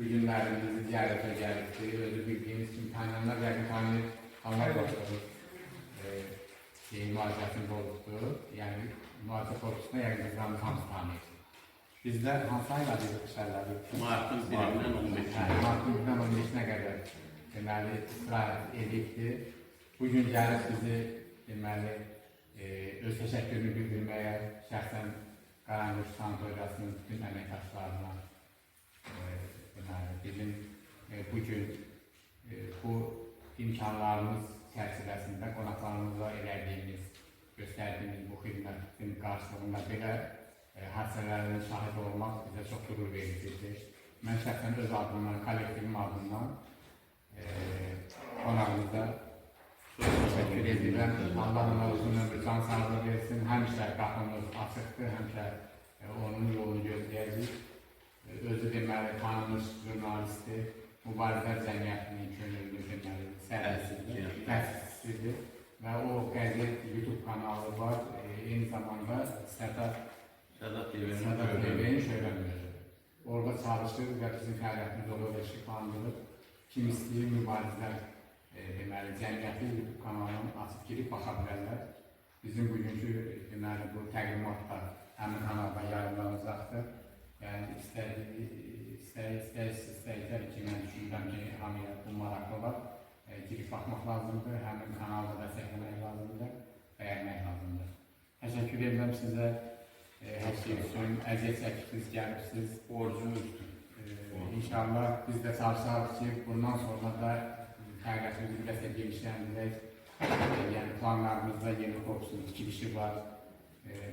Bugünlerimizi ziyarete geldi. Özü bildiğiniz imtihanlar ve imtihanı almaya başladık. Müazzafın oldu. Yani muazzaf oluşuna yakınlıklarımız hamısı tanıyız. Bizler hansı aylarda dışarılarda? Mart'ın 1'indən 15'ine. Mart'ın 1'indən 15'ine kadar deməli istirahət edildi. Bugün gəlib bizi deməli öz təşəkkürünü bildirməyə şəxsən Qaranquş Sanatoriyasının bütün əməkdaşlarına deməli bizim bugün bu imkanlarımız çərçivəsində qonaqlarımıza elədiyimiz, göstərdiyimiz bu xidmətin qarşılığında belə hadisələrin şahid olmaq bizə çox qürur vericidir. Mən şəxsən öz adımdan, kollektivim adından qonağımıza təşəkkür edirəm. Allah ona uzun ömür, can sağlığı versin. Həmişə qapımız açıqdır, həmişə onun yolunu gözləyəcək. Özü deməli tanınmış jurnalisti, Mübarizlər Cəmiyyətinin könüllü deməli təsisçisidir və o qəzet YouTube kanalı var. Eyni zamanda Sədat TV-nin şöhrətlidir. Orada çalışır və bizim fəaliyyətimiz orada işıqlandırır. Kim istəyir Mübarizlər deməli cəmiyyəti YouTube kanalına açıb girib baxa bilərlər. Bizim bugünkü deməli bu təqdimatda həmin kanalda yayınlanacaqdır. Yəni istəyəcək ki, mən düşünürəm ki, hamıya bu maraqlı var. Girib baxmaq lazımdır, həmin kanalda dəstəkləmək lazımdır, bəyənmək lazımdır. Təşəkkür edirəm sizə, hər şey üçün, əziyyət çəkirsiniz, gəlirsiniz. Borcumuzdur. İnşallah biz də çalışarıq ki, bundan sonra da fəaliyyətimizi bir dəstə genişləndirək. Yəni planlarımızda yeni korpusun tikilişi var.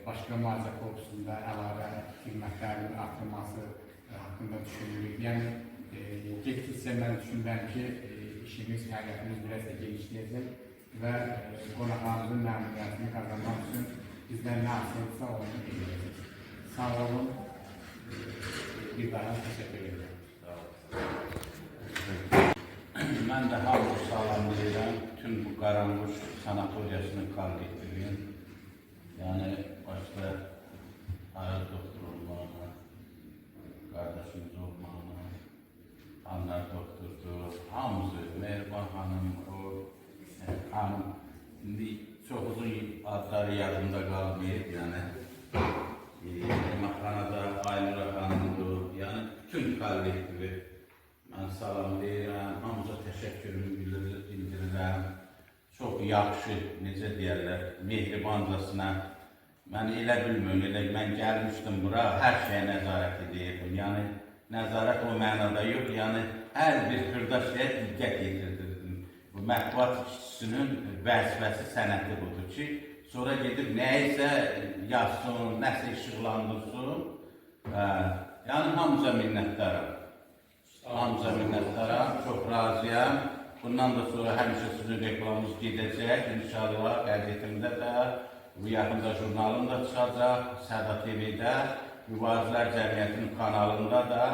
Başqa müalicə korpusunda əlavə xidmətlərin artırması haqqında düşünürük. Yəni, getdikcə mən düşünürəm ki, işimiz, fəaliyyətimiz biraz da genişləyəcək və qonaqlarımızın məmnuniyyətini qazanmaq üçün bizdən nə asılıqsa onu edəcək. Sağ olun, bir daha təşəkkür edirəm. Mən də hamı salamlayıram, bütün bu Qaranquş Sanatoriyasının kollektivinin, yəni başta Ayaz doktor olmağına, qardaşımız olmağına, Anlar doktordur, hamımızı, Mehriban xanım, xanım, indi çox uzun adları yadımda qalmayıb, yəni yeməkxanada Aynura xanımdır, yəni bütün kollektivi mən salamlayıram, hamıza təşəkkürümü bildirirəm. Çox yaxşı, necə deyərlər, mehribancasına. Mən elə bilmirəm, elə mən gəlmişdim bura, hər şeyə nəzarət edirdim. Yəni, nəzarət o mənada yox, yəni hər bir xırda şeyə diqqət yetirdirdim. Bu mətbuat işçisinin vəzifəsi sənəti budur ki, sonra gedib nəyisə yazsın, nəsə işıqlandırsın. Yəni, hamıza minnətdaram. Hamıza minnətdaram, çox razıyam. Bundan da sonra həmişə sizin reklamınız gedəcək, inşallah qəzetimdə də, bu yaxında jurnalım da çıxacaq, Sədat TV-də, Mübarizlər Cəmiyyətinin kanalında da,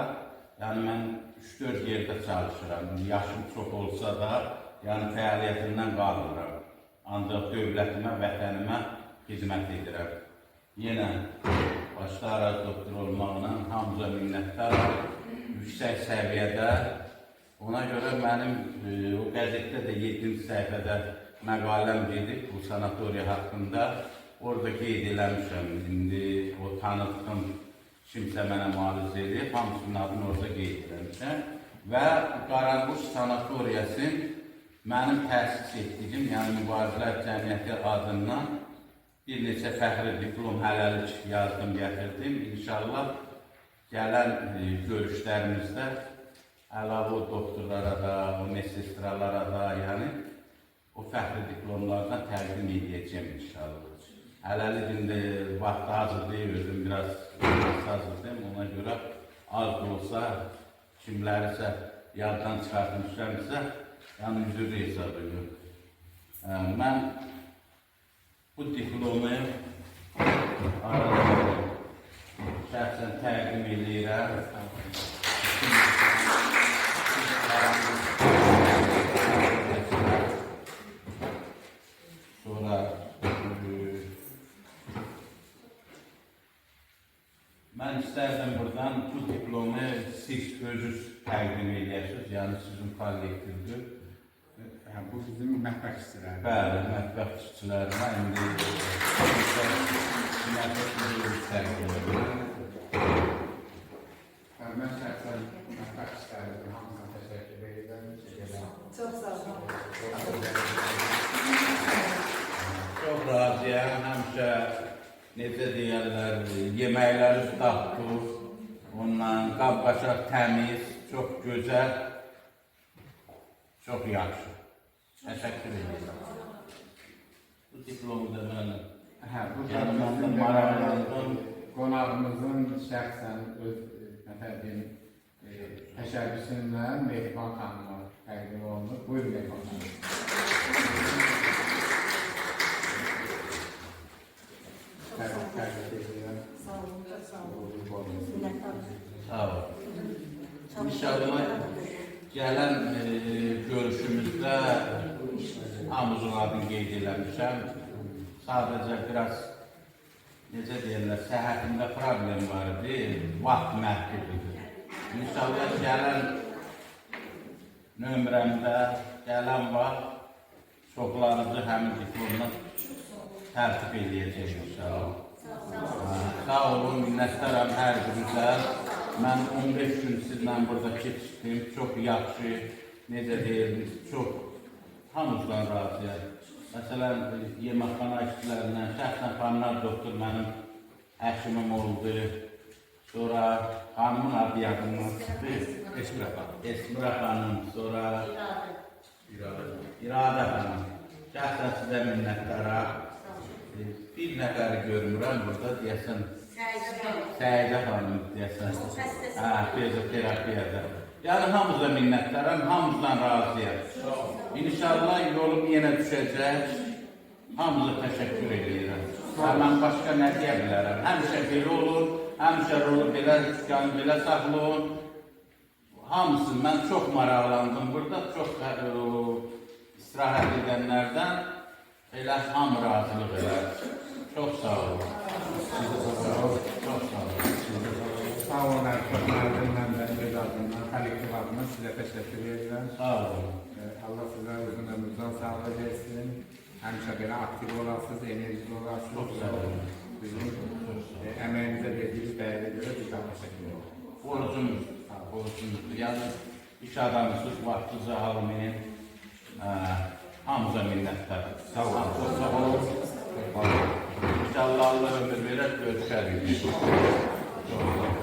yəni mən 3-4 yerdə çalışıram, yaşım çox olsa da, yəni fəaliyyətimdən qalmıram, ancaq dövlətimə, vətənimə xidmət edirəm. Yenə başda Araz doktor olmaqla hamıza minnətdaram, yüksək səviyyədə. Ona görə mənim o qəzetdə də 7-ci səhifədə məqaləm gedib bu sanatoriya haqqında. Orada qeyd eləmişəm, indi o tanıtdım, kimsə mənə müalicə edib, hamısının adını orada qeyd eləmişəm. Və Qaranquş Sanatoriyasının mənim təsis etdiyim, yəni Mübarizlər Cəmiyyəti adından bir neçə fəxri diplom hələlik yazdım, gətirdim. İnşallah gələn görüşlərimizdə əlavə o doktorlara da, o mesestralara da, yəni o fəxri diplomlardan təqdim edəcəm inşallah. Hələlik indi vaxt hazır deyil, özüm biraz hazırdım, ona görə az da olsa, kimlərisə yaddan çıxartmışlarımsa, yəni üzrü hesab edirəm. Mən bu diplomu şəxsən təqdim edirəm. Sonra mən istərdim buradan bu diplomu siz özünüz təqdim edəsiniz, yəni sizin kollektivdir. Bu bizim mətbəx işçiləri. Bəli, mətbəx işçilərinə indi təqdim edirəm. Mən şəxsən mətbəx işçilərimizin hamısına təşəkkür edirəm. Çox sağ olun. Çox razıyam, həmişə necə deyərlər, yeməkləri dadlı, ondan qab-qaşaq təmiz, çox gözəl, çox yaxşı. Təşəkkür edirəm. Bu diplomu da mən yanımdan maraqlandım. Qonağımızın şəxsən öz təşəbbüsündən Mehriban xanıma təqdim olunur. Buyurun Mehriban xanım. Təşəkkür edirəm. Sağ olun, çox sağ olun. Minnətdarım. Sağ olun. İnşallah gələn görüşümüzdə hamımızın adını qeyd eləmişəm. Sadəcə biraz, necə deyirlər, səhhətimdə problem var idi, vaxt məhdududur. İnşallah gələn nömrəmdə, gələn vaxt çoxlarınızı həmin diplomla tərtib edəcək inşallah. Sağ olun, minnətdaram hər birinizə. Mən 15 gün sizlə burada keçdim, çox yaxşı, necə deyirsiniz, çox hamımızdan razıyam. Məsələn, yeməkxana işçilərindən şəxsən xanımlar doktor mənim həkimim oldu. Sonra xanımın adı yadımdan çıxdı. Esmira xanım, sonra İradə xanım. Şəxsən sizə minnətdaram. Bir nəfəri görmürəm burada, deyəsən Səidə xanım deyəsən. Fizioterapiyada. Yəni hamımıza minnətdaram, hamımızdan razıyam. İnşallah yolum yenə düşəcək. Hamımıza təşəkkür edirəm. Mən başqa nə deyə bilərəm? Həmişə belə olur, həmişə rolu belə, dükkanı belə saxlayın. Hamısı, mən çox maraqlandım burada, çox istirahət edənlərdən elə hamı razılıq elər. Çox sağ olun. Çox sağ olun. Sağ olun, arkadaşlarım, mən də öz adımdan, kollektiv adımdan sizə təşəkkür edirəm. Sağ olun. Allah sizə uzun ömrünüzdən sağlık versin. Həmişə belə aktiv olasınız, enerjili olasınız. Çox sağ olun. Bizim əməyinizə verdiyiniz dəyərə görə bizdən təşəkkür edirəm. Borcumuzdur. Yəni, iş adamısız, vaxtınızı almayın. Hamıza minnətdarım. Sağ olun. Çox sağ olun. İnşallah Allah ömür verər, görüşərik. Çok sağ olun.